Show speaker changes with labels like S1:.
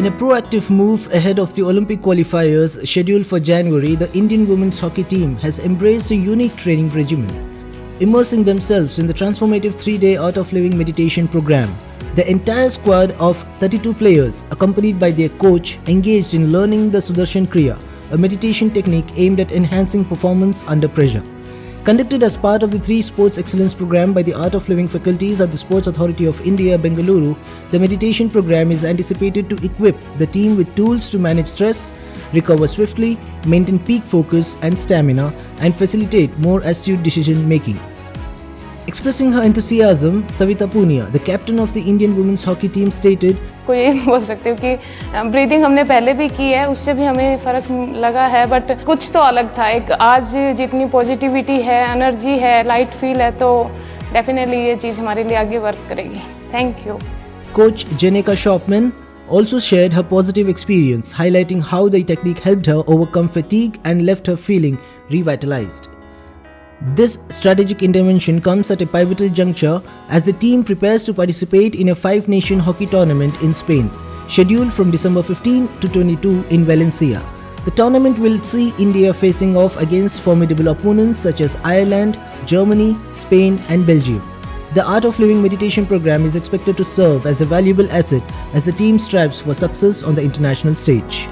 S1: In a proactive move ahead of the Olympic qualifiers scheduled for January, the Indian women's hockey team has embraced a unique training regimen, immersing themselves in the transformative 3-day Art of Living meditation program. The entire squad of 32 players, accompanied by their coach, engaged in learning the Sudarshan Kriya, a meditation technique aimed at enhancing performance under pressure. Conducted as part of the 3 Sports Excellence Program by the Art of Living faculties at the Sports Authority of India, Bengaluru, the meditation program is anticipated to equip the team with tools to manage stress, recover swiftly, maintain peak focus and stamina, and facilitate more astute decision making. Expressing her enthusiasm, Savita Punia, the captain of the Indian women's hockey team, stated,
S2: को ये बोल सकते हो कि breathing हमने पहले भी की है, उससे भी हमें फ़र्क लगा है, बट कुछ तो अलग था. एक आज जितनी पॉजिटिविटी है, एनर्जी है, लाइट फील है, तो डेफिनेटली ये चीज़ हमारे लिए आगे वर्क करेगी. Thank you.
S1: Coach Jenica Shopman also shared her positive experience, highlighting how the technique helped her overcome fatigue and left her feeling revitalized. This strategic intervention comes at a pivotal juncture as the team prepares to participate in a 5-nation hockey tournament in Spain, scheduled from December 15 to 22 in Valencia. The tournament will see India facing off against formidable opponents such as Ireland, Germany, Spain and Belgium. The Art of Living meditation program is expected to serve as a valuable asset as the team strives for success on the international stage.